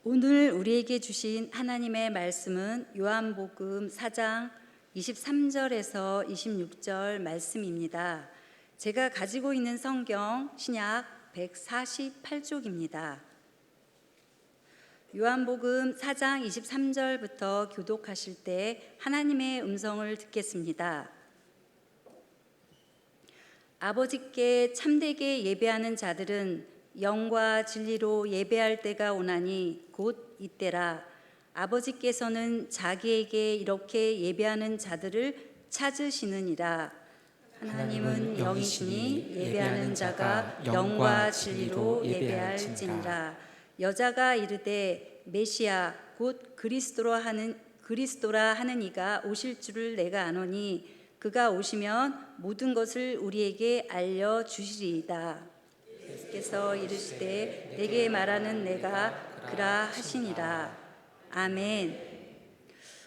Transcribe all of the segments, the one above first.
오늘 우리에게 주신 하나님의 말씀은 요한복음 4장 23절에서 26절 말씀입니다. 제가 가지고 있는 성경 신약 148쪽입니다. 요한복음 4장 23절부터 교독하실 때 하나님의 음성을 듣겠습니다. 아버지께 참되게 예배하는 자들은 영과 진리로 예배할 때가 오나니 곧 이때라. 아버지께서는 자기에게 이렇게 예배하는 자들을 찾으시느니라. 하나님은 영이시니 예배하는 자가 영과 진리로 예배할지니라. 여자가 이르되 메시아 곧 그리스도라 하는 이가 오실 줄을 내가 아노니 그가 오시면 모든 것을 우리에게 알려 주시리이다. 예수께서 이르시되 내게 말하는 내가 그라 하시니라. 아멘.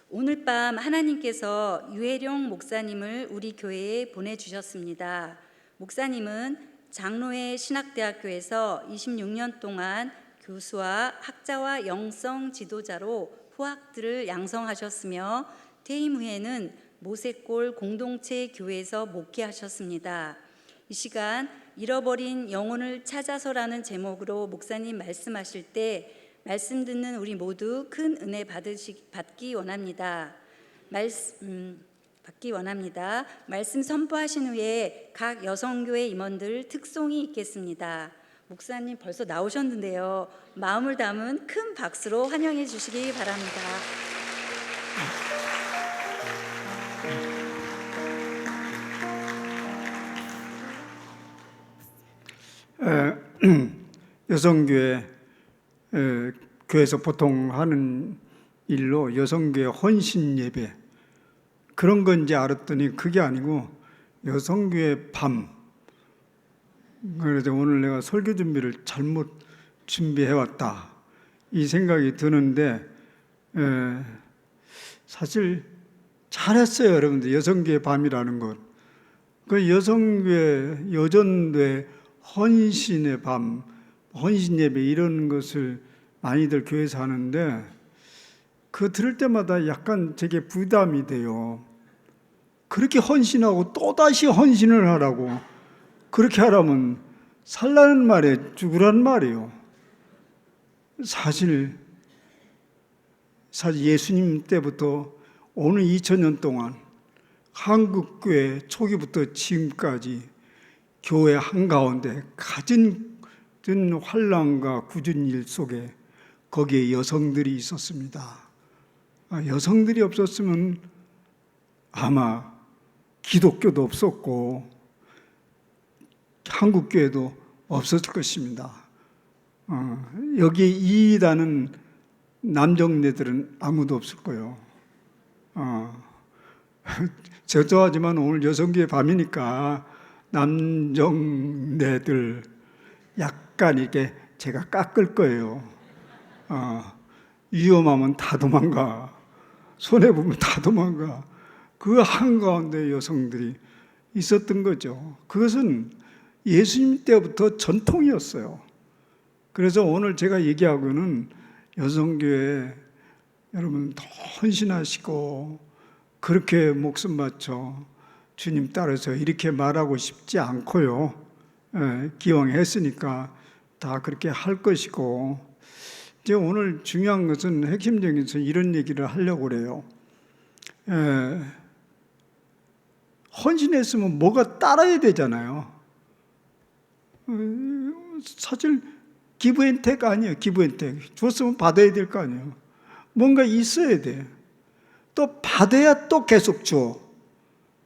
오늘 밤 하나님께서 유혜룡 목사님을 우리 교회에 보내주셨습니다. 목사님은 장로회 신학대학교에서 26년 동안 교수와 학자와 영성 지도자로 후학들을 양성하셨으며 퇴임 후에는 모세골 공동체 교회에서 목회하셨습니다. 이 시간 잃어버린 영혼을 찾아서라는 제목으로 목사님 말씀하실 때 말씀 듣는 우리 모두 큰 은혜 받기 원합니다. 말씀 선포하신 후에 각 여성교회 임원들 특송이 있겠습니다. 목사님 벌써 나오셨는데요. 마음을 담은 큰 박수로 환영해 주시기 바랍니다. 여성교회 교회에서 보통 하는 일로 여성교회 헌신 예배 그런 건지 알았더니 그게 아니고 여성교회 밤. 그래서 오늘 내가 설교 준비를 잘못 준비해왔다 이 생각이 드는데 사실 잘했어요. 여러분들 여성교회 밤이라는 것. 그 여성교회 여전대 헌신의 밤, 헌신 예배 이런 것을 많이들 교회에서 하는데 그거 들을 때마다 약간 되게 부담이 돼요. 그렇게 헌신하고 또다시 헌신을 하라고 그렇게 하라면 살라는 말에 죽으란 말이에요. 사실 예수님 때부터 오늘 2000년 동안 한국교회 초기부터 지금까지 교회 한가운데 가진 환난과 굳은 일 속에 거기에 여성들이 있었습니다. 여성들이 없었으면 아마 기독교도 없었고 한국교회도 없었을 것입니다. 여기에 이의다는 남정네들은 아무도 없을 거예요. 저도하지만 오늘 여성교회 밤이니까 남정네들 약간 이렇게 제가 깎을 거예요. 위험하면 다 도망가. 손해보면 다 도망가. 그 한가운데 여성들이 있었던 거죠. 그것은 예수님 때부터 전통이었어요. 그래서 오늘 제가 얘기하고는 여성교회 여러분 더 헌신하시고 그렇게 목숨 바쳐 주님 따라서 이렇게 말하고 싶지 않고요. 기왕 했으니까 다 그렇게 할 것이고 이제 오늘 중요한 것은 핵심적인 것은 이런 얘기를 하려고 그래요. 헌신했으면 뭐가 따라야 되잖아요. 사실 기브앤테이크 아니에요. 기브앤테이크 줬으면 받아야 될 거 아니에요. 뭔가 있어야 돼. 또 받아야 또 계속 줘.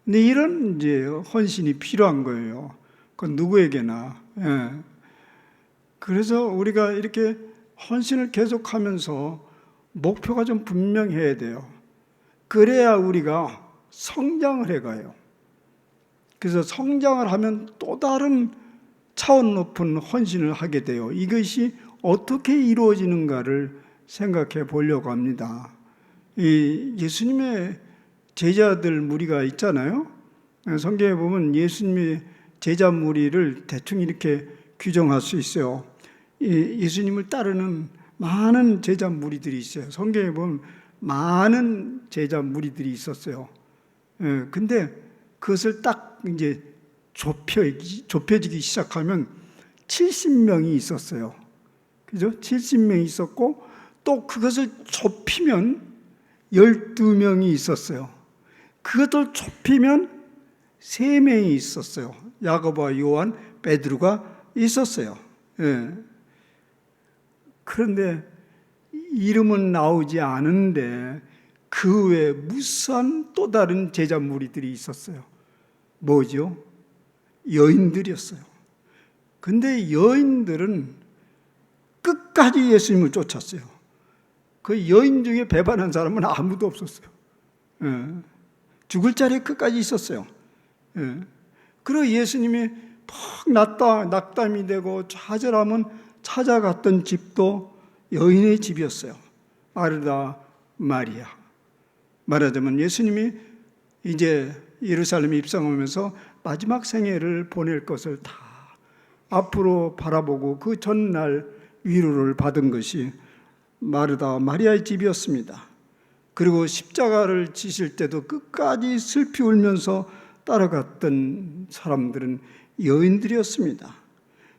근데 이런 이제 헌신이 필요한 거예요. 그건 누구에게나. 그래서 우리가 이렇게 헌신을 계속하면서 목표가 좀 분명해야 돼요. 그래야 우리가 성장을 해가요. 그래서 성장을 하면 또 다른 차원 높은 헌신을 하게 돼요. 이것이 어떻게 이루어지는가를 생각해 보려고 합니다. 이 예수님의 제자들 무리가 있잖아요. 성경에 보면 예수님의 제자 무리를 대충 이렇게 규정할 수 있어요. 예수님을 따르는 많은 제자 무리들이 있어요. 성경에 보면 많은 제자 무리들이 있었어요. 근데 그것을 딱 이제 좁혀지기 시작하면 70명이 있었어요. 그죠? 70명이 있었고, 또 그것을 좁히면 12명이 있었어요. 그것을 좁히면 3명이 있었어요. 야고보와 요한, 베드로가 있었어요. 그런데 이름은 나오지 않은데 그 외에 무수한 또 다른 제자 무리들이 있었어요. 뭐죠? 여인들이었어요. 근데 여인들은 끝까지 예수님을 쫓았어요. 그 여인 중에 배반한 사람은 아무도 없었어요. 죽을 자리에 끝까지 있었어요. 그리고 예수님이 퍽 낙담이 되고 좌절하면 찾아갔던 집도 여인의 집이었어요. 마르다, 마리아. 말하자면 예수님이 이제 예루살렘에 입성하면서 마지막 생애를 보낼 것을 다 앞으로 바라보고 그 전날 위로를 받은 것이 마르다, 마리아의 집이었습니다. 그리고 십자가를 지실 때도 끝까지 슬피 울면서 따라갔던 사람들은 여인들이었습니다.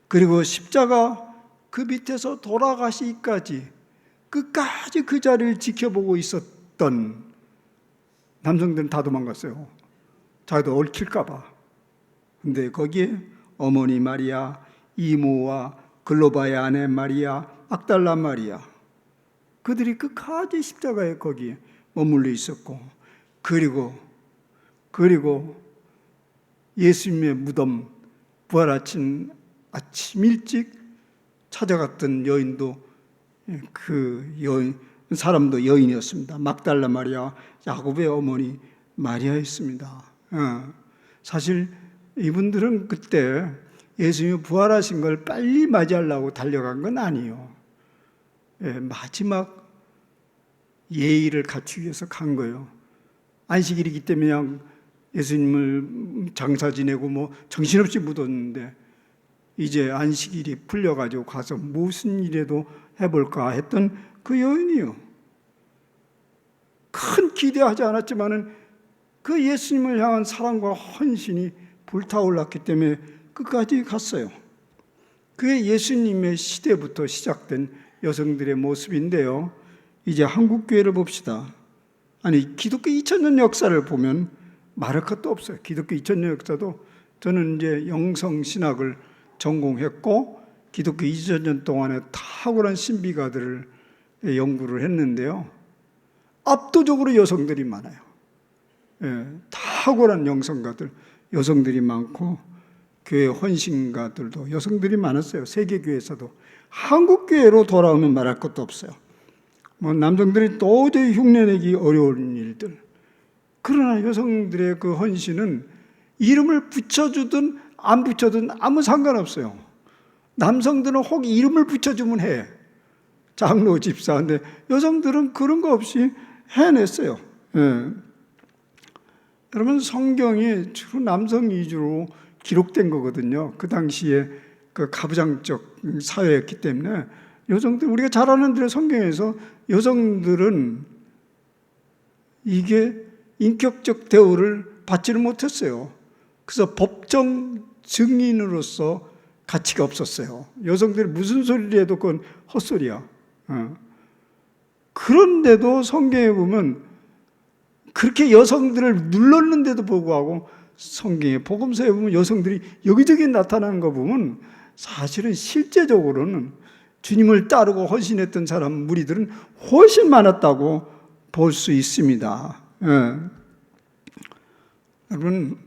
그리고 십자가 그 밑에서 돌아가시기까지 끝까지 그 자리를 지켜보고 있었던 남성들은 다 도망갔어요. 자기도 얽힐까봐. 근데 거기에 어머니 마리아, 이모와 글로바의 아내 마리아, 막달라 마리아, 그들이 끝까지 십자가에 거기에 머물러 있었고, 그리고 예수님의 무덤 부활하신 아침 일찍 찾아갔던 여인도 사람도 여인이었습니다. 막달라 마리아, 야곱의 어머니 마리아였습니다. 사실 이분들은 그때 예수님이 부활하신 걸 빨리 맞이하려고 달려간 건 아니에요. 마지막 예의를 갖추기 위해서 간 거예요. 안식일이기 때문에 그냥 예수님을 장사 지내고 뭐 정신없이 묻었는데, 이제 안식일이 풀려가지고 가서 무슨 일이라도 해볼까 했던 그 여인이요. 큰 기대하지 않았지만은 그 예수님을 향한 사랑과 헌신이 불타올랐기 때문에 끝까지 갔어요. 그게 예수님의 시대부터 시작된 여성들의 모습인데요. 이제 한국교회를 봅시다. 아니, 기독교 2000년 역사를 보면 말할 것도 없어요. 기독교 2000년 역사도, 저는 이제 영성신학을 전공했고 기독교 2000년 동안에 탁월한 신비가들을 연구를 했는데요. 압도적으로 여성들이 많아요. 탁월한 영성가들, 여성들이 많고, 교회 헌신가들도 여성들이 많았어요. 세계교회에서도. 한국교회로 돌아오면 말할 것도 없어요. 뭐 남성들이 도저히 흉내내기 어려운 일들. 그러나 여성들의 그 헌신은 이름을 붙여주든 안 붙여든 아무 상관없어요. 남성들은 혹 이름을 붙여주면 해. 장로, 집사. 근데 여성들은 그런 거 없이 해냈어요. 여러분, 성경이 주로 남성 위주로 기록된 거거든요. 그 당시에 그 가부장적 사회였기 때문에 여성들, 우리가 잘 아는 대로 성경에서 여성들은 이게 인격적 대우를 받지를 못했어요. 그래서 법정 증인으로서 가치가 없었어요. 여성들이 무슨 소리를 해도 그건 헛소리야. 그런데도 성경에 보면 그렇게 여성들을 눌렀는데도 불구하고 성경의 복음서에 보면 여성들이 여기저기 나타나는 거 보면 사실은 실제적으로는 주님을 따르고 헌신했던 사람 무리들은 훨씬 많았다고 볼 수 있습니다. 여러분,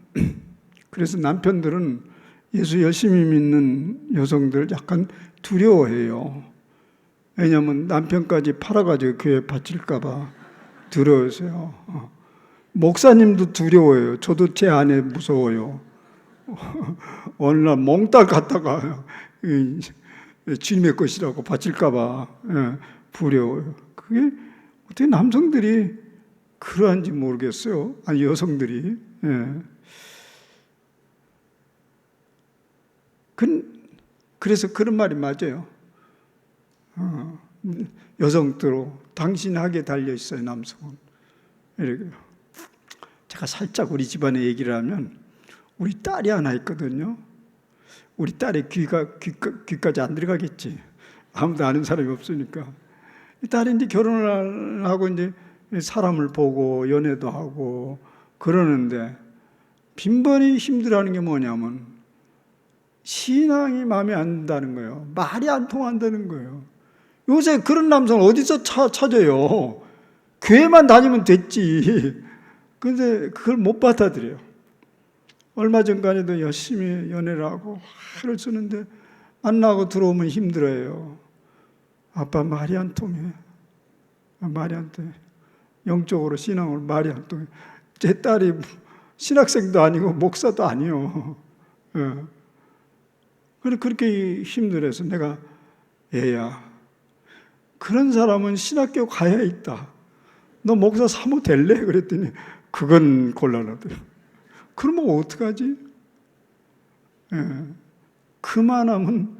그래서 남편들은 예수 열심히 믿는 여성들 약간 두려워해요. 왜냐하면 남편까지 팔아가지고 교회 바칠까 봐 두려워서요. 목사님도 두려워해요. 저도 제 아내 무서워요. 어느 날 몽땅 갖다가 주님의 것이라고 바칠까 봐 두려워요. 그게 어떻게 남성들이 그러한지 모르겠어요. 아니, 여성들이. 그래서 그런 말이 맞아요. 여성들로 당신이 하게 달려 있어요, 남성은. 이렇게. 제가 살짝 우리 집안의 얘기를 하면 우리 딸이 하나 있거든요. 우리 딸의 귀까지 안 들어가겠지. 아무도 아는 사람이 없으니까. 이 딸이 이제 결혼을 하고 이제 사람을 보고 연애도 하고 그러는데 빈번히 힘들어하는 게 뭐냐면 신앙이 마음에 안 든다는 거예요. 말이 안 통한다는 거예요. 요새 그런 남성 어디서 찾아요? 교회만 다니면 됐지. 근데 그걸 못 받아들여요. 얼마 전까지도 열심히 연애를 하고 하루 쓰는데 만나고 들어오면 힘들어요. 아빠 말이 안 통해. 말이 안 통해. 영적으로 신앙으로 말이 안 통해. 제 딸이 신학생도 아니고 목사도 아니요. 그렇게 힘들어서 내가 얘야, 그런 사람은 신학교 가야 있다. 너 목사 사모 될래? 그랬더니 그건 곤란하대요. 그러면 어떡하지? 그만하면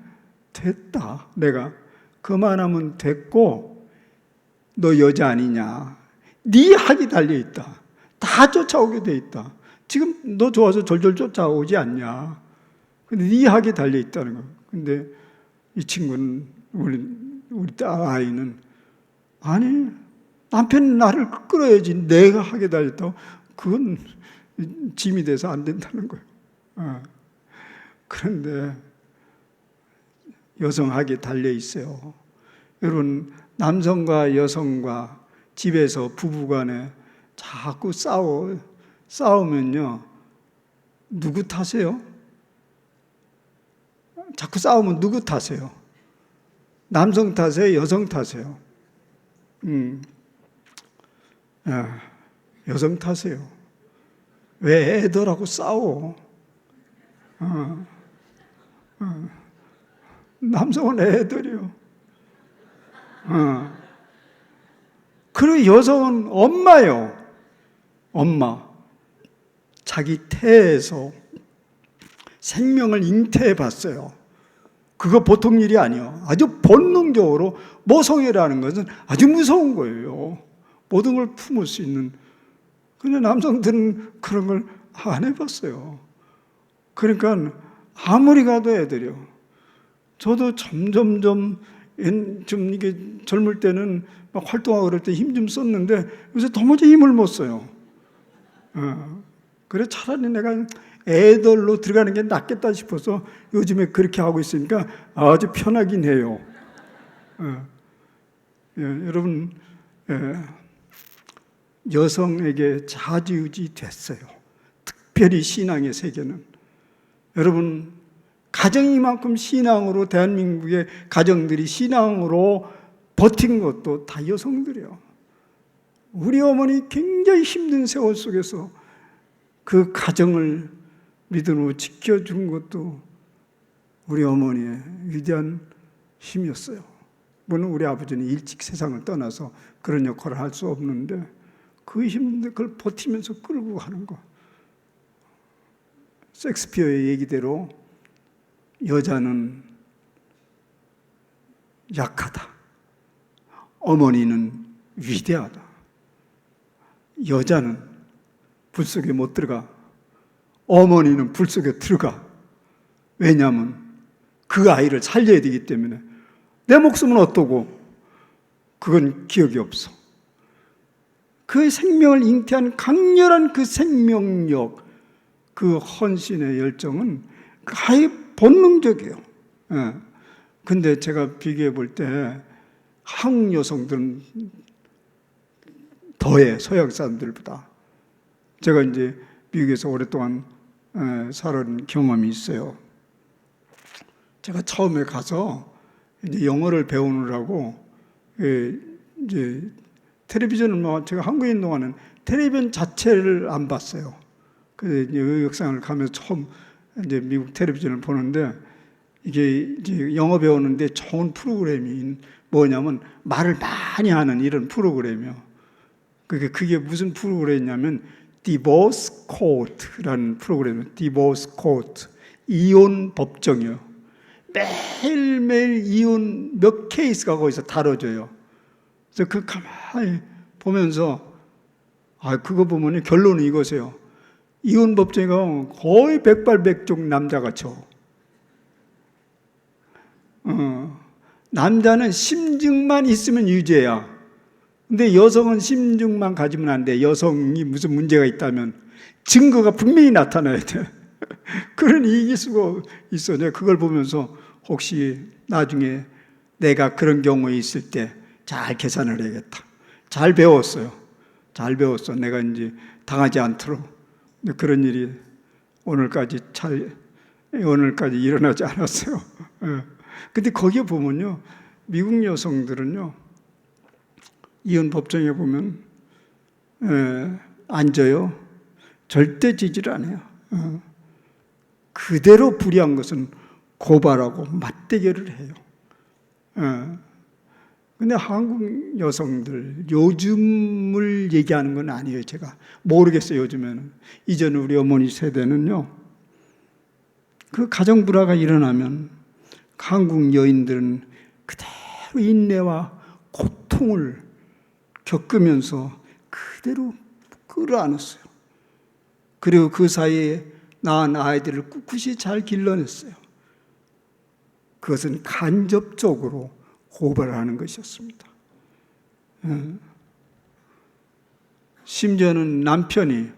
됐다. 내가 그만하면 됐고 너 여자 아니냐? 네 학이 달려있다. 다 쫓아오게 돼 있다. 지금 너 좋아서 졸졸 쫓아오지 않냐? 근데 네 학이 달려있다는 거야. 근데 이 친구는 우리 딸 아이는 아니 남편이 나를 끌어야지 내가 하게 달렸다고. 그건 짐이 돼서 안 된다는 거예요. 그런데 여성학이 달려 있어요. 여러분, 남성과 여성과 집에서 부부간에 자꾸 싸우면요, 누구 탓이에요? 자꾸 싸우면 누구 탓이에요? 남성 탓이에요? 여성 탓이에요? 여성 탓이에요. 왜 애들하고 싸워? 남성은 애들이요. 그리고 여성은 엄마요. 엄마. 자기 태에서 생명을 잉태해 봤어요. 그거 보통 일이 아니에요. 아주 본능적으로 모성애라는 것은 아주 무서운 거예요. 모든 걸 품을 수 있는. 근데 남성들은 그런 걸 안 해봤어요. 그러니까 아무리 가도 애들이요. 저도 점점 좀 이게 젊을 때는 막 활동하고 그럴 때 힘 좀 썼는데 요새 도무지 힘을 못 써요. 그래 차라리 내가 애들로 들어가는 게 낫겠다 싶어서 요즘에 그렇게 하고 있으니까 아주 편하긴 해요. 여러분, 여성에게 좌지우지 됐어요. 특별히 신앙의 세계는. 여러분, 가정이 이만큼 신앙으로, 대한민국의 가정들이 신앙으로 버틴 것도 다 여성들이에요. 우리 어머니 굉장히 힘든 세월 속에서 그 가정을 믿음으로 지켜준 것도 우리 어머니의 위대한 힘이었어요. 물론 우리 아버지는 일찍 세상을 떠나서 그런 역할을 할 수 없는데 그 힘든데 그걸 버티면서 끌고 가는 거. 셰익스피어의 얘기대로 여자는 약하다. 어머니는 위대하다. 여자는 불 속에 못 들어가. 어머니는 불 속에 들어가. 왜냐하면 그 아이를 살려야 되기 때문에. 내 목숨은 어떠고? 그건 기억이 없어. 그 생명을 잉태한 강렬한 그 생명력, 그 헌신의 열정은 아예 본능적이에요. 근데 제가 비교해 볼 때 한국 여성들은 더해, 서양 사람들보다. 제가 이제 미국에서 오랫동안 살은 경험이 있어요. 제가 처음에 가서 이제 영어를 배우느라고 이제 텔레비전을 제가 한국에 있는 동안은 텔레비전 자체를 안 봤어요. 그래서 이제 의역상을 가면서 처음 이제 미국 텔레비전을 보는데 이게 이제 영어 배우는데 좋은 프로그램이 뭐냐면 말을 많이 하는 이런 프로그램이요. 그게 무슨 프로그램이냐면 Divorce Court라는 프로그램이에요. Divorce Court, 이혼 법정이요. 매일매일 이혼 몇 케이스가 거기서 다뤄져요. 그래서 그 가만히 보면서 그거 보면 결론은 이거세요. 이혼 법정에 거의 백발백중 남자가 쳐. 남자는 심증만 있으면 유죄야. 근데 여성은 심증만 가지면 안 돼. 여성이 무슨 문제가 있다면 증거가 분명히 나타나야 돼. 그러니 이길 수가 있어. 내가 그걸 보면서 혹시 나중에 내가 그런 경우에 있을 때 잘 계산을 해야겠다. 잘 배웠어요. 잘 배웠어. 내가 이제 당하지 않도록. 근데 그런 일이 오늘까지 일어나지 않았어요. 근데 거기에 보면요, 미국 여성들은요, 이혼 법정에 보면 앉아요. 절대 지지를 안 해요. 그대로 불의한 것은 고발하고 맞대결을 해요. 근데 한국 여성들, 요즘을 얘기하는 건 아니에요. 제가 모르겠어요. 요즘에는. 이전 우리 어머니 세대는요, 그 가정 불화가 일어나면 한국 여인들은 그대로 인내와 고통을 겪으면서 그대로 끌어안았어요. 그리고 그 사이에 낳은 아이들을 꿋꿋이 잘 길러냈어요. 그것은 간접적으로 고발을 하는 것이었습니다. 심지어는 남편이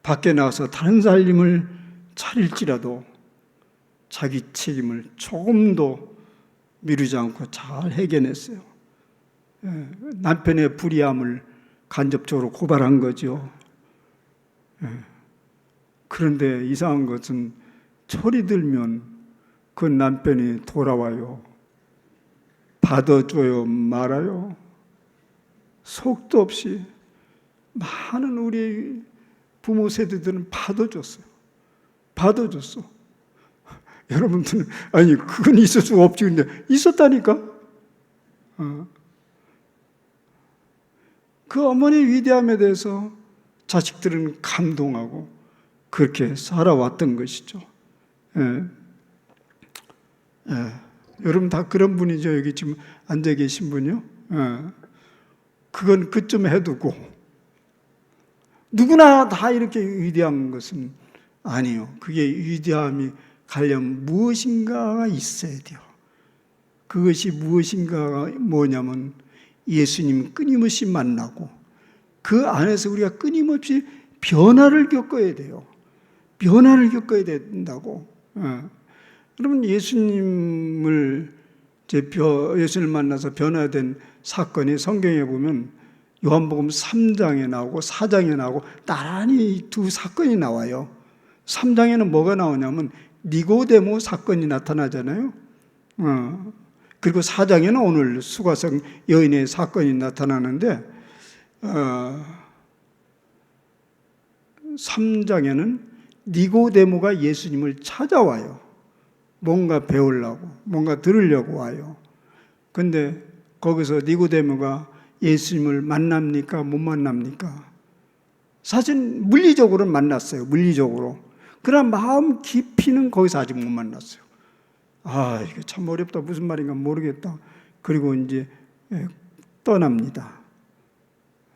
밖에 나가서 다른 살림을 차릴지라도 자기 책임을 조금도 미루지 않고 잘 해결했어요. 남편의 불의함을 간접적으로 고발한 거죠. 그런데 이상한 것은 철이 들면 그 남편이 돌아와요. 받아줘요, 말아요. 속도 없이 많은 우리 부모 세대들은 받아줬어요. 받아줬어. 여러분들은 아니 그건 있을 수가 없지. 근데 있었다니까. 그 어머니의 위대함에 대해서 자식들은 감동하고 그렇게 살아왔던 것이죠. 여러분 다 그런 분이죠. 여기 지금 앉아 계신 분이요. 그건 그쯤 해두고 누구나 다 이렇게 위대한 것은 아니에요. 그게 위대함이 가려면 무엇인가가 있어야 돼요. 그것이 무엇인가가 뭐냐면 예수님 끊임없이 만나고 그 안에서 우리가 끊임없이 변화를 겪어야 돼요. 변화를 겪어야 된다고. 여러분 예수님을 만나서 변화된 사건이 성경에 보면 요한복음 3장에 나오고 4장에 나오고 나란히 두 사건이 나와요. 3장에는 뭐가 나오냐면 니고데모 사건이 나타나잖아요. 그리고 4장에는 오늘 수가성 여인의 사건이 나타나는데 3장에는 니고데모가 예수님을 찾아와요. 뭔가 배우려고, 뭔가 들으려고 와요. 근데 거기서 니고데모가 예수님을 만납니까? 못 만납니까? 사실 물리적으로는 만났어요. 물리적으로. 그러나 마음 깊이는 거기서 아직 못 만났어요. 이게 참 어렵다. 무슨 말인가 모르겠다. 그리고 이제 떠납니다.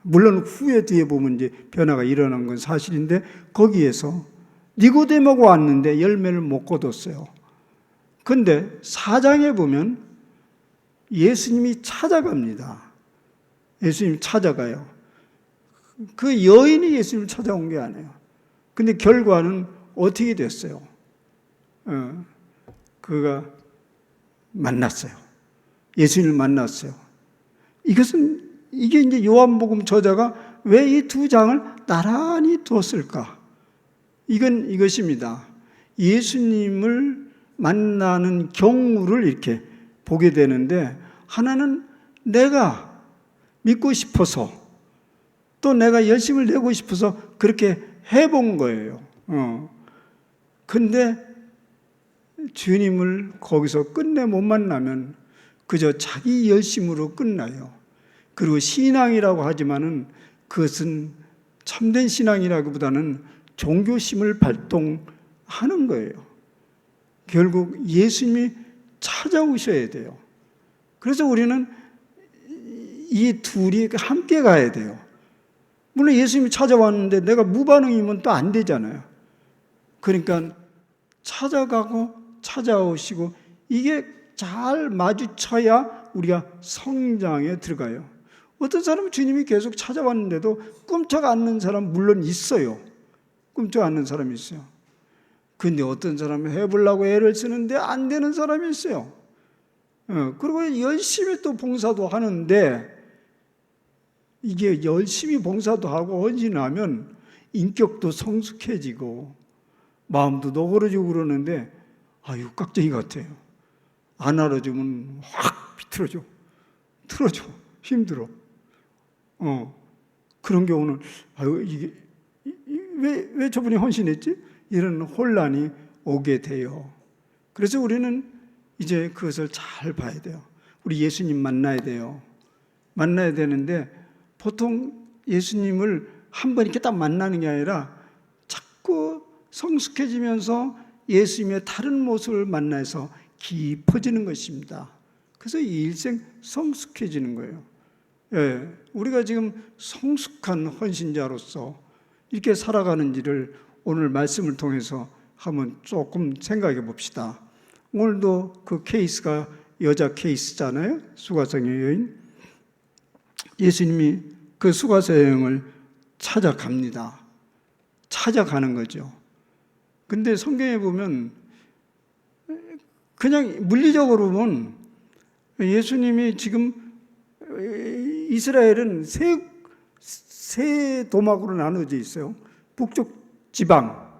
물론 후에 뒤에 보면 이제 변화가 일어난 건 사실인데 거기에서 니고데모가 왔는데 열매를 못 거뒀어요. 근데 4장에 보면 예수님이 찾아갑니다. 예수님이 찾아가요. 그 여인이 예수님을 찾아온 게 아니에요. 근데 결과는 어떻게 됐어요? 그가 만났어요. 예수님을 만났어요. 이게 이제 요한복음 저자가 왜 이 두 장을 나란히 두었을까? 이것입니다. 예수님을 만나는 경우를 이렇게 보게 되는데 하나는 내가 믿고 싶어서 또 내가 열심을 내고 싶어서 그렇게 해본 거예요. 근데 주님을 거기서 끝내 못 만나면 그저 자기 열심으로 끝나요. 그리고 신앙이라고 하지만은 그것은 참된 신앙이라기보다는 종교심을 발동하는 거예요. 결국 예수님이 찾아오셔야 돼요. 그래서 우리는 이 둘이 함께 가야 돼요. 물론 예수님이 찾아왔는데 내가 무반응이면 또 안 되잖아요. 그러니까 찾아가고 찾아오시고 이게 잘 마주쳐야 우리가 성장에 들어가요. 어떤 사람은 주님이 계속 찾아왔는데도 꿈쩍 않는 사람 물론 있어요. 꿈쩍 않는 사람이 있어요. 근데 어떤 사람은 해보려고 애를 쓰는데 안 되는 사람이 있어요. 그리고 열심히 또 봉사도 하는데 이게 열심히 봉사도 하고 헌신하면 인격도 성숙해지고 마음도 너그러지고 그러는데 아유 깍쟁이 같아요. 안 알아주면 확 비틀어져. 틀어져. 힘들어. 그런 경우는 아유 이게 왜 저분이 헌신했지? 이런 혼란이 오게 돼요. 그래서 우리는 이제 그것을 잘 봐야 돼요. 우리 예수님 만나야 돼요. 만나야 되는데 보통 예수님을 한 번 이렇게 딱 만나는 게 아니라 자꾸 성숙해지면서 예수님의 다른 모습을 만나서 깊어지는 것입니다. 그래서 이 일생 성숙해지는 거예요. 예, 우리가 지금 성숙한 헌신자로서 이렇게 살아가는지를 오늘 말씀을 통해서 한번 조금 생각해 봅시다. 오늘도 그 케이스가 여자 케이스잖아요. 수가성의 여인. 예수님이 그 수가성 여인을 찾아갑니다. 찾아가는 거죠. 근데 성경에 보면 그냥 물리적으로 보면 예수님이 지금 이스라엘은 세 도막으로 나눠져 있어요. 북쪽 지방,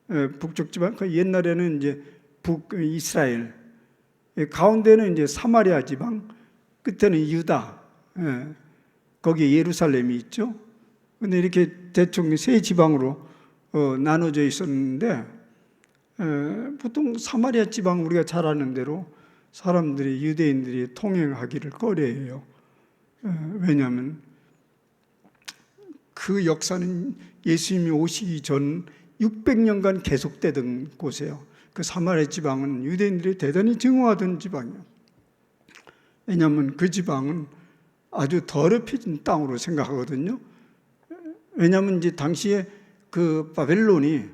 그 옛날에는 이제 북이스라엘, 가운데는 이제 사마리아 지방, 끝에는 유다, 거기에 예루살렘이 있죠. 근데 이렇게 대충 세 지방으로 나눠져 있었는데 보통 사마리아 지방 우리가 잘 아는 대로 사람들이 유대인들이 통행하기를 꺼려해요. 왜냐하면 그 역사는 예수님이 오시기 전 600년간 계속되던 곳이에요. 그 사마리아 지방은 유대인들이 대단히 증오하던 지방이에요. 왜냐하면 그 지방은 아주 더럽혀진 땅으로 생각하거든요. 왜냐하면 이제 당시에 그 바벨론이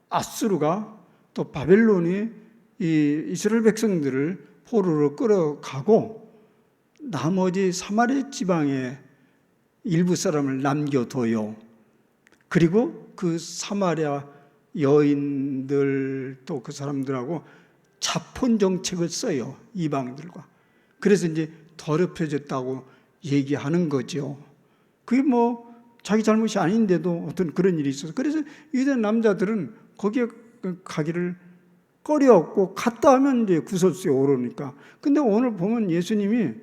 아수르가 또 바벨론이 이 이스라엘 백성들을 포로로 끌어가고 나머지 사마리아 지방에 일부 사람을 남겨둬요. 그리고 그 사마리아 여인들 또 그 사람들하고 자폰 정책을 써요. 이방들과. 그래서 이제 더럽혀졌다고 얘기하는 거죠. 그게 뭐 자기 잘못이 아닌데도 어떤 그런 일이 있어서 그래서 유대 남자들은 거기에 가기를 꺼려했고 갔다 하면 이제 구설수에 오르니까. 근데 오늘 보면 예수님이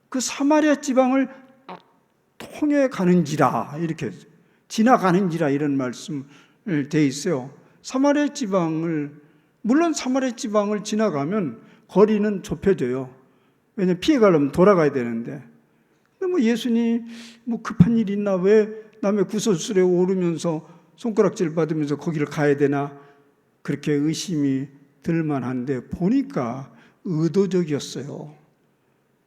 그 사마리아 지방을 통해 가는지라 이렇게 지나가는지라 이런 말씀을 돼 있어요. 사마리아 지방을 물론 사마리아 지방을 지나가면 거리는 좁혀져요. 왜냐면 피해 가려면 돌아가야 되는데. 근데 뭐 예수님 뭐 급한 일이 있나 왜 남의 구설수에 오르면서 손가락질 받으면서 거기를 가야 되나 그렇게 의심이 들만한데 보니까 의도적이었어요.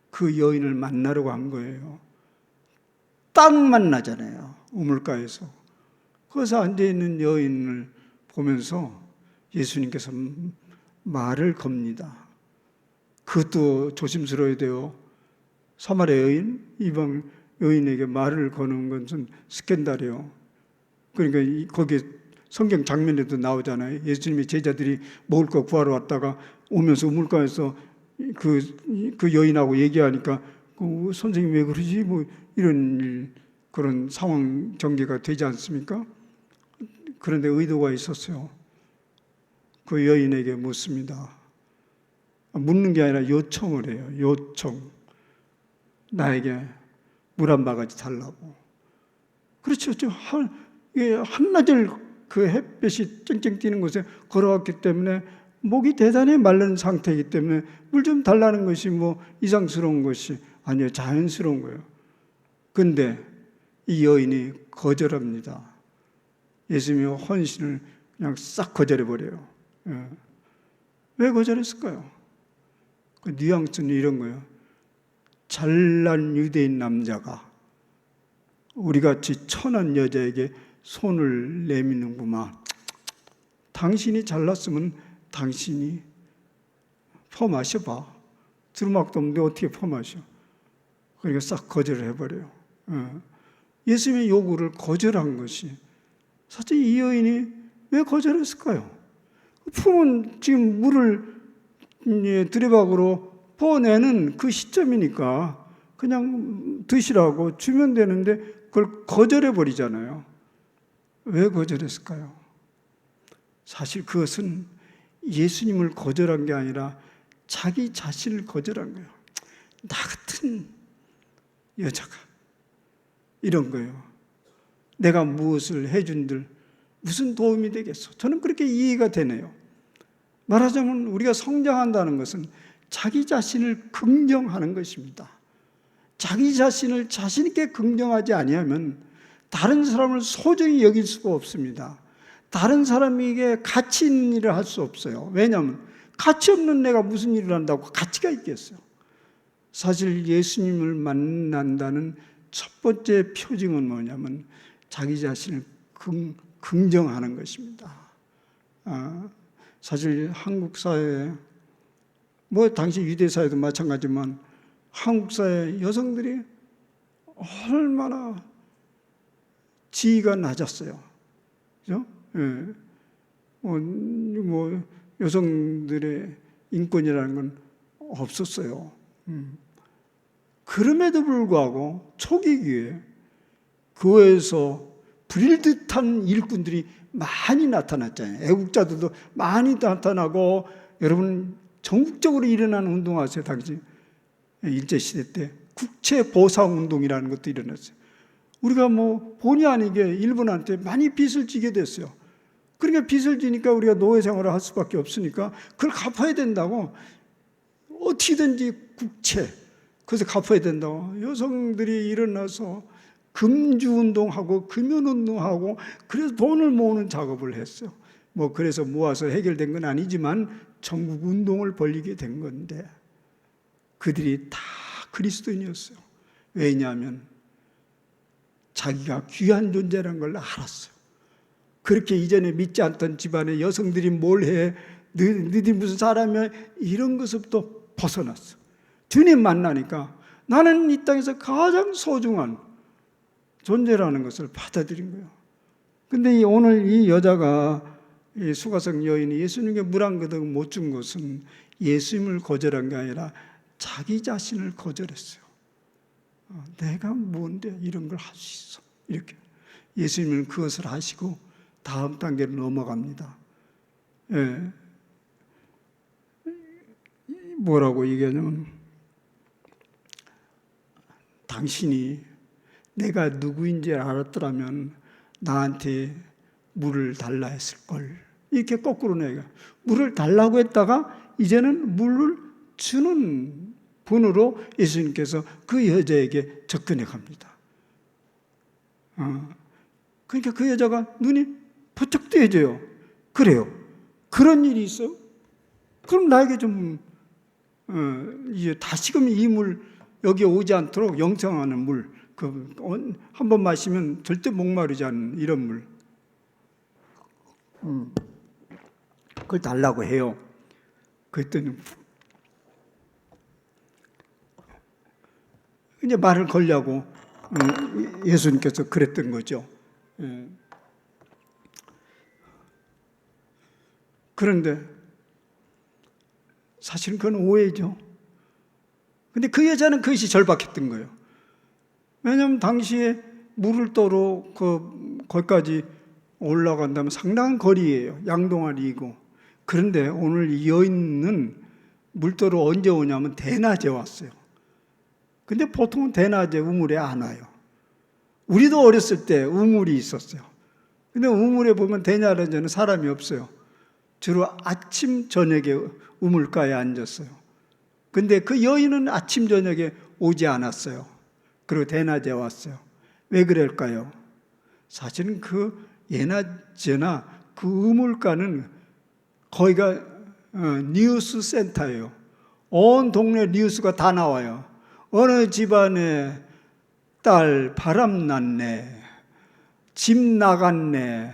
그 여인을 만나려고 한 거예요. 딱 만나잖아요. 우물가에서. 거기서 앉아있는 여인을 보면서 예수님께서 말을 겁니다. 그것도 조심스러워야 돼요. 사마리아 여인, 이방 여인에게 말을 거는 것은 스캔들이에요. 그러니까 거기에 성경 장면에도 나오잖아요. 예수님의 제자들이 먹을 거 구하러 왔다가 오면서 우물가에서 그 여인하고 얘기하니까 선생님 왜 그러지? 뭐 이런 일, 그런 상황 전개가 되지 않습니까? 그런데 의도가 있었어요. 그 여인에게 묻습니다. 묻는 게 아니라 요청을 해요. 요청. 나에게 물 한 바가지 달라고. 그렇죠. 한나절 그 햇볕이 쨍쨍 띄는 곳에 걸어왔기 때문에 목이 대단히 마른 상태이기 때문에 물 좀 달라는 것이 뭐 이상스러운 것이 아니에요. 자연스러운 거예요. 근데 이 여인이 거절합니다. 예수님의 헌신을 그냥 싹 거절해버려요. 왜 거절했을까요? 그 뉘앙스는 이런 거예요. 잘난 유대인 남자가 우리같이 천한 여자에게 손을 내미는구만. 당신이 잘났으면 당신이 퍼마셔봐. 두루막도 없는데 어떻게 퍼마셔. 그러니까 싹 거절을 해버려요. 예수님의 요구를 거절한 것이, 사실 이 여인이 왜 거절했을까요? 품은 지금 물을 두레박으로 퍼내는 그 시점이니까 그냥 드시라고 주면 되는데 그걸 거절해 버리잖아요. 왜 거절했을까요? 사실 그것은 예수님을 거절한 게 아니라 자기 자신을 거절한 거예요. 나 같은 여자가 이런 거예요. 내가 무엇을 해준들 무슨 도움이 되겠어? 저는 그렇게 이해가 되네요. 말하자면 우리가 성장한다는 것은 자기 자신을 긍정하는 것입니다. 자기 자신을 자신 있게 긍정하지 아니하면 다른 사람을 소중히 여길 수가 없습니다. 다른 사람에게 가치 있는 일을 할 수 없어요. 왜냐하면 가치 없는 내가 무슨 일을 한다고 가치가 있겠어요. 사실 예수님을 만난다는 첫 번째 표징은 뭐냐면 자기 자신을 긍정하는 것입니다. 사실 한국 사회에, 당시 유대 사회도 마찬가지지만 한국 사회 여성들이 얼마나 지위가 낮았어요. 그죠? 예. 여성들의 인권이라는 건 없었어요. 그럼에도 불구하고 초기기에 교회에서 불일 듯한 일꾼들이 많이 나타났잖아요. 애국자들도 많이 나타나고, 여러분 전국적으로 일어난 운동 아세요? 당시 일제시대 때 국채보상운동이라는 것도 일어났어요. 우리가 본의 아니게 일본한테 많이 빚을 지게 됐어요. 그러니까 빚을 지니까 우리가 노예 생활을 할 수밖에 없으니까 그걸 갚아야 된다고, 어떻게든지 그래서 갚아야 된다고 여성들이 일어나서 금주운동하고 금연운동하고, 그래서 돈을 모으는 작업을 했어요. 그래서 모아서 해결된 건 아니지만 전국 운동을 벌이게 된 건데, 그들이 다 그리스도인이었어요. 왜냐하면 자기가 귀한 존재라는 걸 알았어요. 그렇게 이전에 믿지 않던 집안의 여성들이 뭘 해? 너희들이 무슨 사람이야? 이런 것부터 벗어났어. 주님 만나니까 나는 이 땅에서 가장 소중한 존재라는 것을 받아들인 거예요. 근데 오늘 이 여자가, 이 수가성 여인이 예수님께 물 한 그릇 못 준 것은 예수님을 거절한 게 아니라 자기 자신을 거절했어요. 내가 뭔데 이런 걸 할 수 있어? 이렇게 예수님은 그것을 하시고 다음 단계로 넘어갑니다. 예. 뭐라고 얘기하냐면, 당신이 내가 누구인지 알았더라면 나한테 물을 달라 했을걸. 이렇게 거꾸로 내가 물을 달라고 했다가 이제는 물을 주는 분으로 예수님께서 그 여자에게 접근해 갑니다. 그러니까 그 여자가 눈이 번쩍 뜨여져요. 그래요. 그런 일이 있어요? 그럼 나에게 좀 이제 다시금 이 물 여기에 오지 않도록 영성하는 물, 한 번 마시면 절대 목마르지 않는 이런 물, 그걸 달라고 해요. 그랬더니 이제 말을 걸려고 예수님께서 그랬던 거죠. 그런데 사실은 그건 오해죠. 근데 그 여자는 그것이 절박했던 거예요. 왜냐하면 당시에 물을 떠러 거기까지 올라간다면 상당한 거리예요. 양동아리이고. 그런데 오늘 이 여인은 물 떠러 언제 오냐면 대낮에 왔어요. 근데 보통은 대낮에 우물에 안 와요. 우리도 어렸을 때 우물이 있었어요. 근데 우물에 보면 대낮에는 사람이 없어요. 주로 아침 저녁에 우물가에 앉았어요. 근데 그 여인은 아침 저녁에 오지 않았어요. 그리고 대낮에 왔어요. 왜 그럴까요? 사실은 그 예낮이나 그 우물가는 거기가 뉴스 센터예요. 온 동네 뉴스가 다 나와요. 어느 집안에 딸 바람났네, 집 나갔네,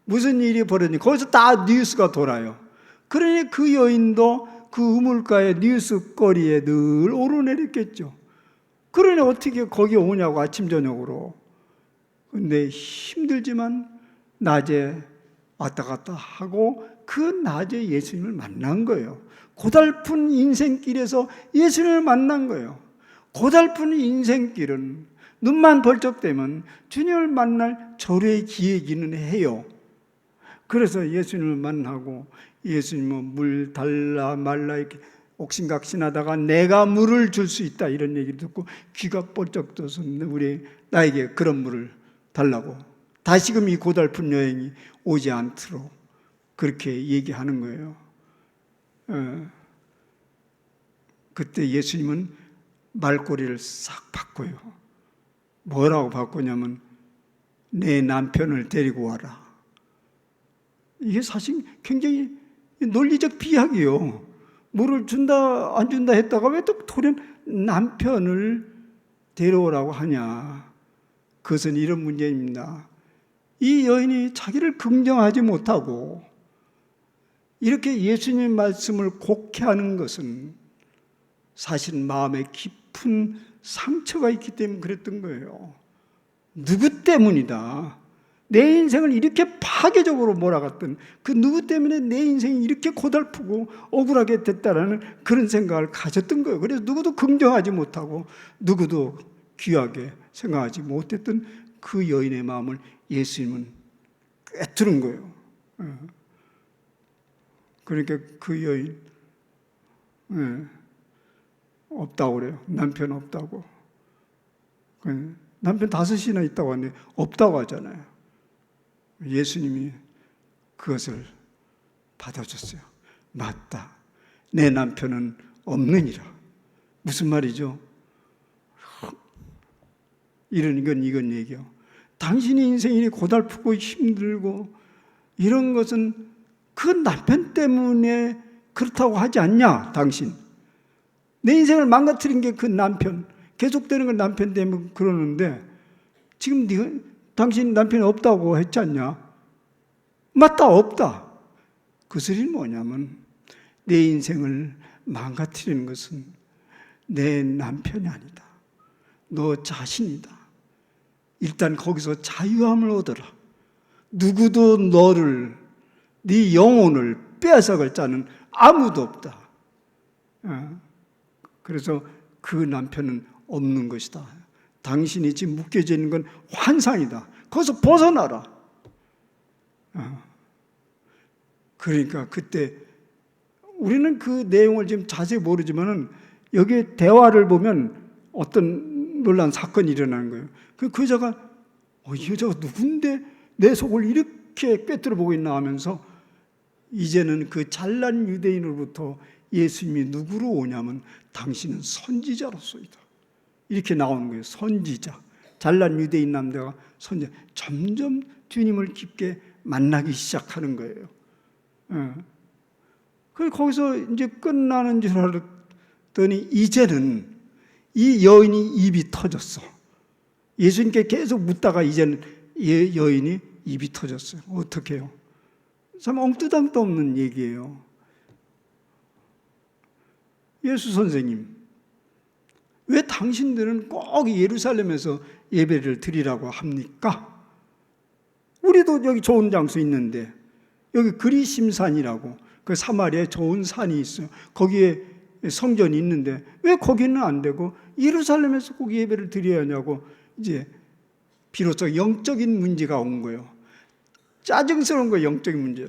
무슨 일이 벌어졌니, 거기서 다 뉴스가 돌아요. 그러니 그 여인도 그 우물가의 뉴스거리에 늘 오르내렸겠죠. 그러니 어떻게 거기 오냐고, 아침 저녁으로. 근데 힘들지만 낮에 왔다 갔다 하고 그 낮에 예수님을 만난 거예요. 고달픈 인생길에서 예수님을 만난 거예요. 고달픈 인생길은 눈만 벌쩍되면 주님을 만날 절호의 기회이기는 해요. 그래서 예수님을 만나고 예수님은 물 달라 말라 이렇게 옥신각신하다가 내가 물을 줄 수 있다 이런 얘기를 듣고 귀가 번쩍 떠서 나에게 그런 물을 달라고, 다시금 이 고달픈 여행이 오지 않도록 그렇게 얘기하는 거예요. 그때 예수님은 말꼬리를 싹 바꿔요. 뭐라고 바꾸냐면 내 남편을 데리고 와라. 이게 사실 굉장히 논리적 비약이요. 물을 준다 안 준다 했다가 왜 또 돌연 남편을 데려오라고 하냐. 그것은 이런 문제입니다. 이 여인이 자기를 긍정하지 못하고 이렇게 예수님의 말씀을 곡해하는 것은 사실 마음에 깊은 상처가 있기 때문에 그랬던 거예요. 누구 때문이다. 내 인생을 이렇게 파괴적으로 몰아갔던 그 누구 때문에 내 인생이 이렇게 고달프고 억울하게 됐다라는 그런 생각을 가졌던 거예요. 그래서 누구도 긍정하지 못하고 누구도 귀하게 생각하지 못했던 그 여인의 마음을 예수님은 꿰뚫은 거예요. 그러니까 그 여인 없다고 그래요. 남편 없다고. 남편 5이나 있다고 하는데 없다고 하잖아요. 예수님이 그것을 받아줬어요. 맞다. 내 남편은 없느니라. 무슨 말이죠? 이건 얘기요. 당신의 인생이 고달프고 힘들고 이런 것은 그 남편 때문에 그렇다고 하지 않냐, 당신. 내 인생을 망가뜨린 게 그 남편, 계속되는 건 남편 때문에 그러는데 지금 당신 남편이 없다고 했지 않냐? 맞다, 없다. 그 소리는 뭐냐면 내 인생을 망가뜨리는 것은 내 남편이 아니다. 너 자신이다. 일단 거기서 자유함을 얻어라. 누구도 너를, 네 영혼을 빼앗아갈 자는 아무도 없다. 그래서 그 남편은 없는 것이다. 당신이 지금 묶여져 있는 건 환상이다. 거기서 벗어나라. 그러니까 그때 우리는 그 내용을 지금 자세히 모르지만은 여기 대화를 보면 어떤 놀라운 사건이 일어나는 거예요. 그 여자가 이 여자가 누군데 내 속을 이렇게 꿰뚫어 보고 있나 하면서 이제는 그 잘난 유대인으로부터 예수님이 누구로 오냐면 당신은 선지자로서이다. 이렇게 나오는 거예요. 선지자. 잘난 유대인 남자가 선지자. 점점 주님을 깊게 만나기 시작하는 거예요. 그래서 거기서 이제 끝나는 줄 알았더니 이제는 이 여인이 입이 터졌어. 예수님께 계속 묻다가 이제는 여인이 입이 터졌어요. 어떻게 해요? 참 엉뚱당도 없는 얘기예요. 예수 선생님, 왜 당신들은 꼭 예루살렘에서 예배를 드리라고 합니까? 우리도 여기 좋은 장소 있는데 여기 그리심산이라고 그 사마리아에 좋은 산이 있어요. 거기에 성전이 있는데 왜 거기는 안 되고 예루살렘에서 꼭 예배를 드려야 하냐고 이제 비로소 영적인 문제가 온 거예요. 짜증스러운 거예요. 영적인 문제.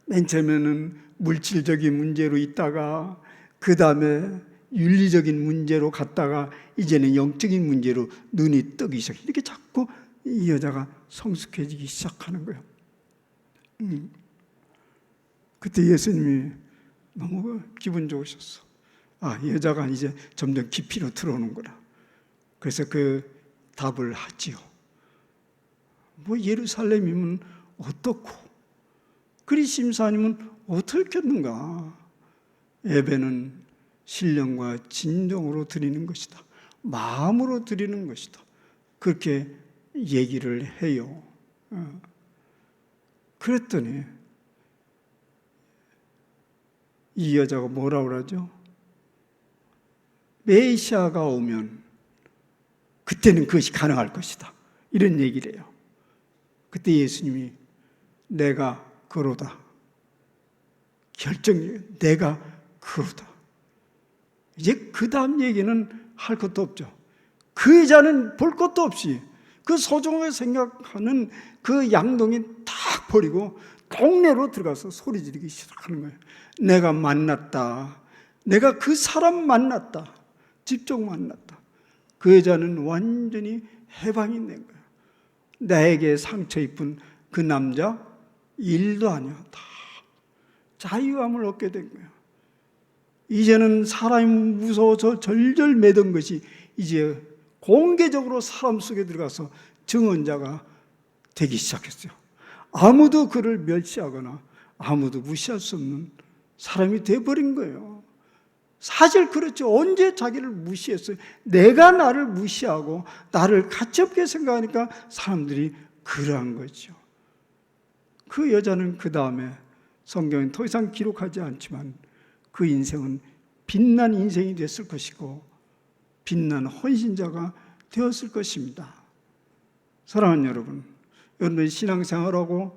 맨 처음에는 물질적인 문제로 있다가 그 다음에 윤리적인 문제로 갔다가 이제는 영적인 문제로 눈이 뜨기 시작. 이렇게 자꾸 이 여자가 성숙해지기 시작하는 거예요. 그때 예수님이 너무 기분 좋으셨어. 이 여자가 이제 점점 깊이로 들어오는구나. 그래서 그 답을 하지요. 예루살렘이면 어떻고 그리심산이면 어떻겠는가. 예배는 신령과 진정으로 드리는 것이다. 마음으로 드리는 것이다. 그렇게 얘기를 해요. 그랬더니 이 여자가 뭐라고 그러죠? 메시아가 오면 그때는 그것이 가능할 것이다. 이런 얘기를 해요. 그때 예수님이 내가 그로다. 결정이에요. 내가 그로다. 이제 그 다음 얘기는 할 것도 없죠. 그 여자는 볼 것도 없이 그 소중하게 생각하는 그 양동이 딱 버리고 동네로 들어가서 소리 지르기 시작하는 거예요. 내가 만났다. 내가 그 사람 만났다. 직접 만났다. 그 여자는 완전히 해방이 된 거예요. 나에게 상처 입은 그 남자 일도 아니야. 다 자유함을 얻게 된 거예요. 이제는 사람이 무서워서 절절 매던 것이 이제 공개적으로 사람 속에 들어가서 증언자가 되기 시작했어요. 아무도 그를 멸시하거나 아무도 무시할 수 없는 사람이 돼버린 거예요. 사실 그렇죠. 언제 자기를 무시했어요? 내가 나를 무시하고 나를 가치없게 생각하니까 사람들이 그러한 거죠. 그 여자는 그 다음에 성경은 더 이상 기록하지 않지만 그 인생은 빛난 인생이 됐을 것이고 빛난 헌신자가 되었을 것입니다. 사랑하는 여러분, 여러분의 신앙생활하고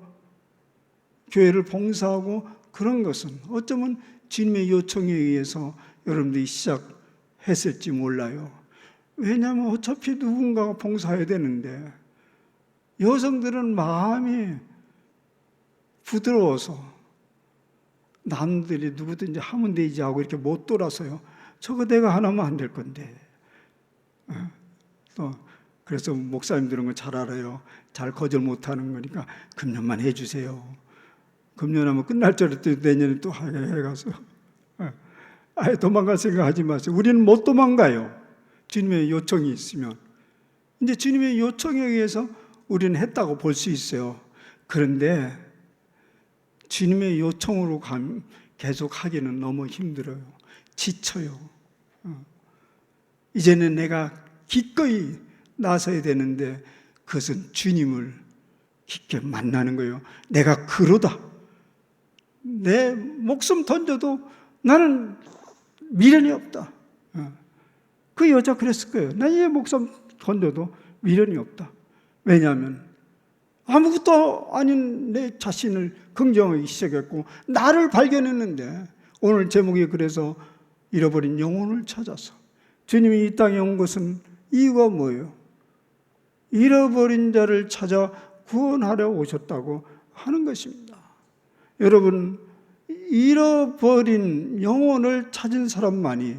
교회를 봉사하고 그런 것은 어쩌면 주님의 요청에 의해서 여러분들이 시작했을지 몰라요. 왜냐하면 어차피 누군가가 봉사해야 되는데 여성들은 마음이 부드러워서 남들이 누구든지 하면 되지 하고 이렇게 못 돌아서요. 저거 내가 하나면 안 될 건데. 또 그래서 목사님들은 거 잘 알아요. 잘 거절 못하는 거니까 금년만 해주세요. 금년하면 끝날 줄 알았더니 내년에 또 해가서 아예 도망갈 생각하지 마세요. 우리는 못 도망가요. 주님의 요청이 있으면. 이제 주님의 요청에 의해서 우리는 했다고 볼 수 있어요. 그런데 주님의 요청으로 계속 하기는 너무 힘들어요. 지쳐요. 이제는 내가 기꺼이 나서야 되는데 그것은 주님을 깊게 만나는 거예요. 내가 그러다. 내 목숨 던져도 나는 미련이 없다. 그 여자 그랬을 거예요. 내 목숨 던져도 미련이 없다. 왜냐하면 아무것도 아닌 내 자신을 긍정하기 시작했고 나를 발견했는데 오늘 제목이 그래서 잃어버린 영혼을 찾아서 주님이 이 땅에 온 것은 이유가 뭐예요? 잃어버린 자를 찾아 구원하려 오셨다고 하는 것입니다. 여러분, 잃어버린 영혼을 찾은 사람만이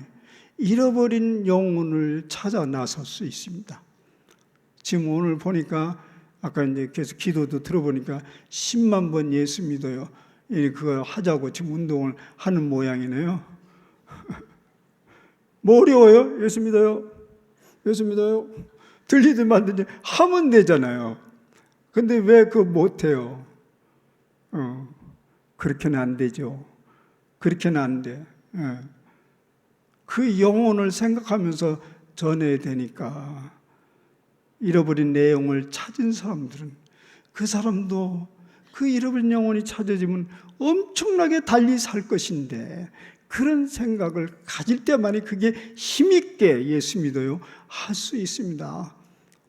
잃어버린 영혼을 찾아 나설 수 있습니다. 지금 오늘 보니까 아까 이제 계속 기도도 들어보니까 10만 번 예수 믿어요. 그거 하자고 지금 운동을 하는 모양이네요. 뭐 어려워요? 예수 믿어요. 예수 믿어요. 들리든 말든지 하면 되잖아요. 근데 왜 그거 못해요? 그렇게는 안 되죠. 그렇게는 안 돼. 그 영혼을 생각하면서 전해야 되니까 잃어버린 내용을 찾은 사람들은 그 사람도 그 잃어버린 영혼이 찾아지면 엄청나게 달리 살 것인데 그런 생각을 가질 때만이 그게 힘있게 예수 믿어요 할 수 있습니다.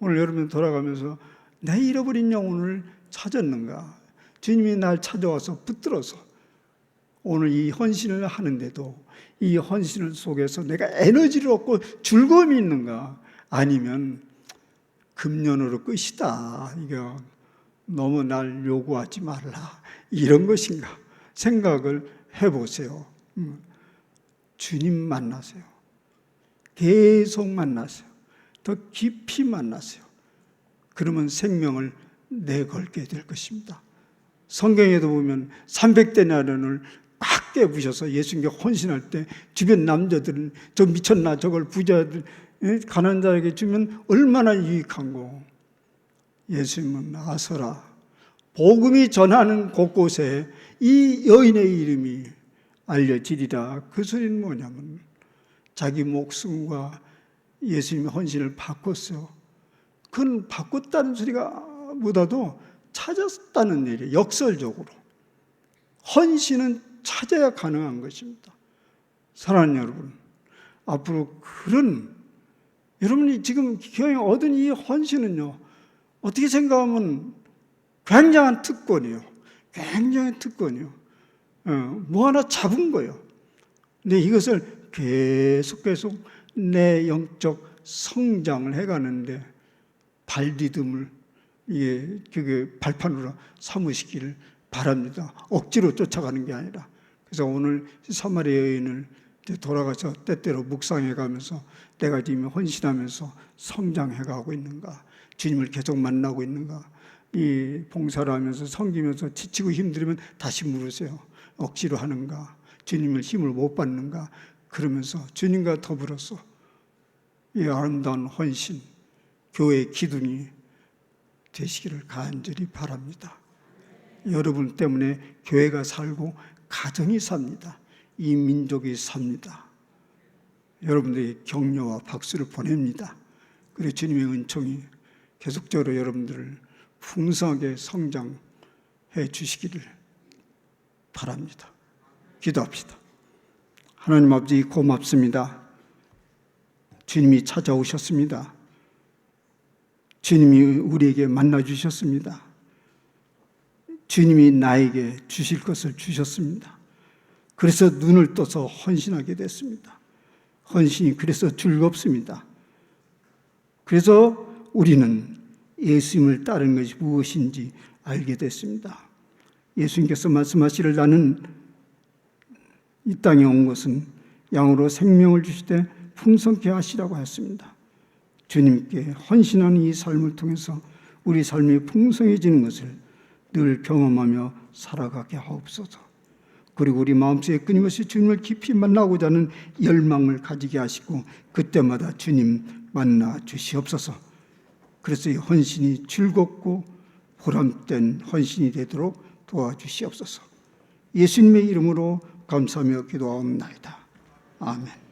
오늘 여러분 돌아가면서 내 잃어버린 영혼을 찾았는가? 주님이 날 찾아와서 붙들어서 오늘 이 헌신을 하는데도 이 헌신을 속에서 내가 에너지를 얻고 즐거움이 있는가? 아니면 금년으로 끝이다. 이거 너무 날 요구하지 말라. 이런 것인가? 생각을 해보세요. 주님 만나세요. 계속 만나세요. 더 깊이 만나세요. 그러면 생명을 내걸게 될 것입니다. 성경에도 보면 300데나리온을 꽉 깨부셔서 예수님께 헌신할 때 주변 남자들은 저 미쳤나 저걸 부자들 가난한 자에게 주면 얼마나 유익한고. 예수님은 나서라. 복음이 전하는 곳곳에 이 여인의 이름이 알려지리라. 그 소리는 뭐냐면 자기 목숨과 예수님의 헌신을 바꿨어요. 그건 바꿨다는 소리가 보다도 찾았다는 일이에요. 역설적으로. 헌신은 찾아야 가능한 것입니다. 사랑하는 여러분, 앞으로 여러분이 지금 교회에 얻은 이 헌신은요, 어떻게 생각하면 굉장한 특권이에요. 굉장한 특권이에요. 뭐 하나 잡은 거예요. 근데 이것을 계속 내 영적 성장을 해가는데 발디듬을 그게 발판으로 삼으시기를 바랍니다. 억지로 쫓아가는 게 아니라. 그래서 오늘 사마리아 여인을 돌아가서 때때로 묵상해가면서 내가 지금 헌신하면서 성장해가고 있는가, 주님을 계속 만나고 있는가, 이 봉사를 하면서 섬기면서 지치고 힘들면 다시 물으세요. 억지로 하는가, 주님을 힘을 못 받는가, 그러면서 주님과 더불어서 이 아름다운 헌신, 교회의 기둥이 되시기를 간절히 바랍니다. 여러분 때문에 교회가 살고 가정이 삽니다. 이 민족이 삽니다. 여러분들의 격려와 박수를 보냅니다. 그리고 주님의 은총이 계속적으로 여러분들을 풍성하게 성장해 주시기를 바랍니다. 기도합시다. 하나님 아버지, 고맙습니다. 주님이 찾아오셨습니다. 주님이 우리에게 만나 주셨습니다. 주님이 나에게 주실 것을 주셨습니다. 그래서 눈을 떠서 헌신하게 됐습니다. 헌신이 그래서 즐겁습니다. 그래서 우리는 예수님을 따르는 것이 무엇인지 알게 됐습니다. 예수님께서 말씀하시기를 나는 이 땅에 온 것은 양으로 생명을 주시되 풍성케 하시라고 했습니다. 주님께 헌신하는 이 삶을 통해서 우리 삶이 풍성해지는 것을 늘 경험하며 살아가게 하옵소서. 그리고 우리 마음속에 끊임없이 주님을 깊이 만나고자 하는 열망을 가지게 하시고 그때마다 주님 만나 주시옵소서. 그래서 이 헌신이 즐겁고 보람된 헌신이 되도록 도와주시옵소서. 예수님의 이름으로 감사하며 기도하옵나이다. 아멘.